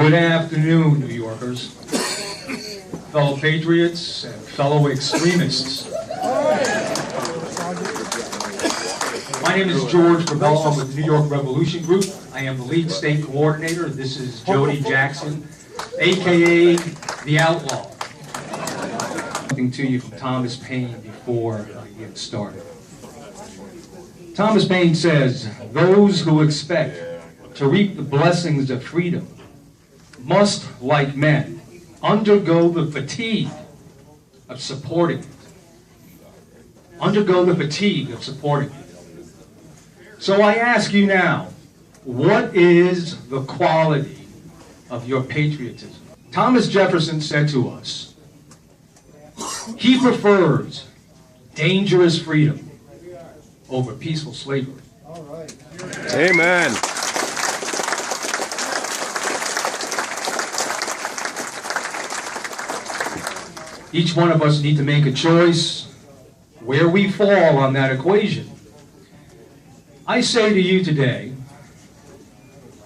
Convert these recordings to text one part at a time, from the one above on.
Good afternoon, New Yorkers, fellow patriots, and fellow extremists. My name is George Curbelo. I'm with the New York Revolution Group. I am the lead state coordinator. This is Jody Jackson, a.k.a. The Outlaw. Something to you from Thomas Paine before I get started. Thomas Paine says, "Those who expect to reap the blessings of freedom must, like men, undergo the fatigue of supporting it." Undergo the fatigue of supporting it. So I ask you now, what is the quality of your patriotism? Thomas Jefferson said to us, he prefers dangerous freedom over peaceful slavery. All right. Amen. Each one of us need to make a choice where we fall on that equation. I say to you today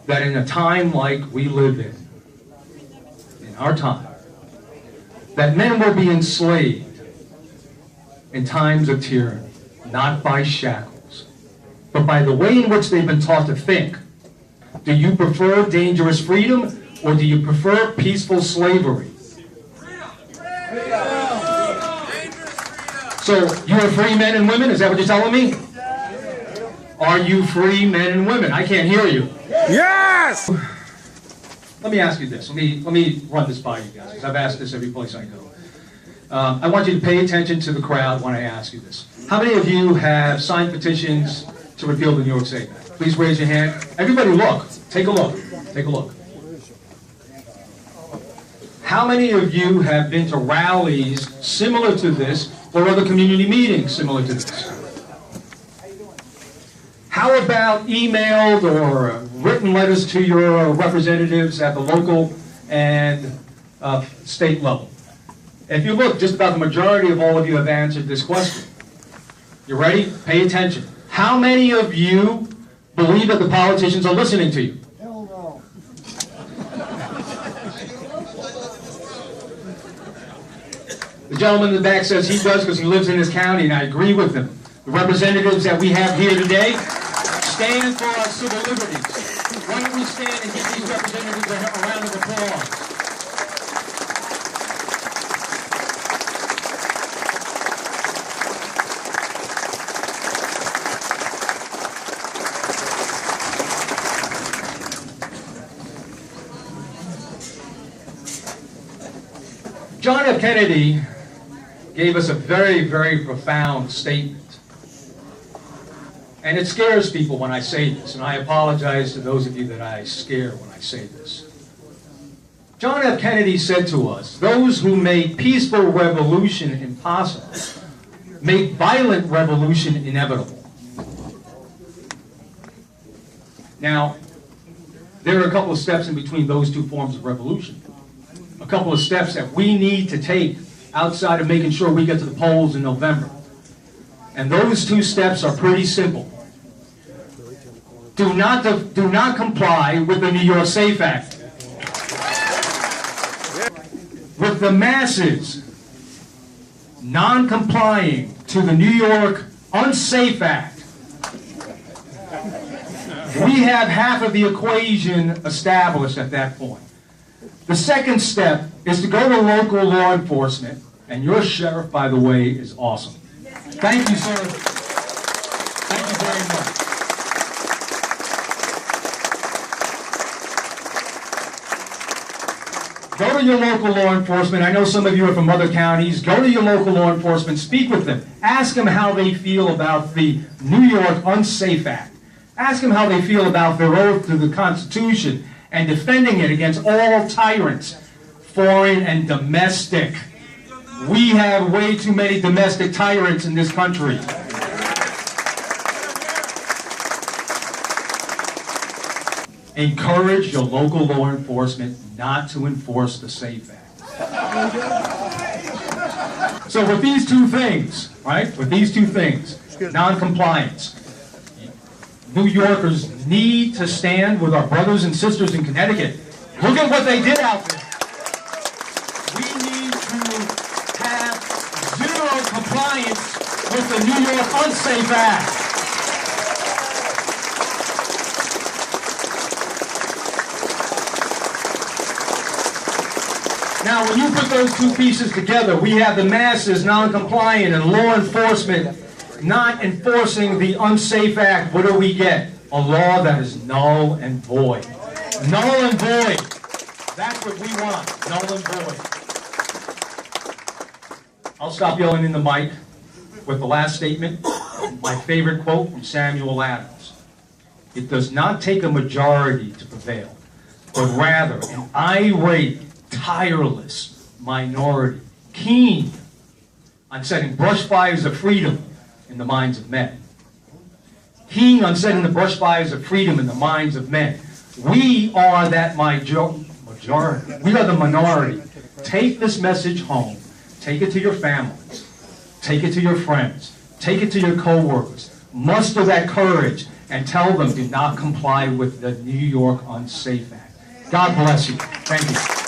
that in a time like we live in our time, that men will be enslaved in times of tyranny, not by shackles, but by the way in which they've been taught to think. Do you prefer dangerous freedom, or do you prefer peaceful slavery? So, you are free men and women? Is that what you're telling me? Are you free men and women? I can't hear you. Yes! Let me ask you this. Let me run this by you guys, because I've asked this every place I go. I want you to pay attention to the crowd when I ask you this. How many of you have signed petitions to repeal the New York State Act? Please raise your hand. Everybody look. Take a look. Take a look. How many of you have been to rallies similar to this or other community meetings similar to this? How about emailed or written letters to your representatives at the local and state level? If you look, just about the majority of all of you have answered this question. You ready? Pay attention. How many of you believe that the politicians are listening to you? Hell no. The gentleman in the back says he does because he lives in this county, and I agree with him. The representatives that we have here today stand for our civil liberties. Why don't we stand and give these representatives a round of applause? John F. Kennedy gave us a very, very profound statement. And it scares people when I say this, and I apologize to those of you that I scare when I say this. John F. Kennedy said to us, "Those who make peaceful revolution impossible make violent revolution inevitable." Now, there are a couple of steps in between those two forms of revolution. A couple of steps that we need to take outside of making sure we get to the polls in November. And those two steps are pretty simple. Do not comply with the New York SAFE Act. With the masses non-complying to the New York Unsafe Act, we have half of the equation established at that point. The second step is to go to local law enforcement, and your sheriff, by the way, is awesome. Thank you, sir. Thank you very much. Go to your local law enforcement. I know some of you are from other counties. Go to your local law enforcement. Speak with them. Ask them how they feel about the New York Unsafe Act. Ask them how they feel about their oath to the Constitution and defending it against all tyrants, foreign and domestic. We have way too many domestic tyrants in this country. Encourage your local law enforcement not to enforce the SAFE Act. So with these two things, right, with these two things, non-compliance, New Yorkers need to stand with our brothers and sisters in Connecticut Look at what they did out there. We need to have zero compliance with the New York Unsafe Act. Now, when you put those two pieces together, we have the masses non-compliant and law enforcement not enforcing the Unsafe Act. What do we get? A law that is null and void. Null and void. That's what we want. Null and void. I'll stop yelling in the mic with the last statement. My favorite quote from Samuel Adams. It does not take a majority to prevail, but rather an irate, tireless minority, keen on setting brush fires of freedom in the minds of men. Keen on setting the brush fires of freedom in the minds of men. We are that majority. We are the minority. Take this message home. Take it to your families. Take it to your friends. Take it to your co-workers. Muster that courage and tell them do not comply with the New York Unsafe Act. God bless you. Thank you.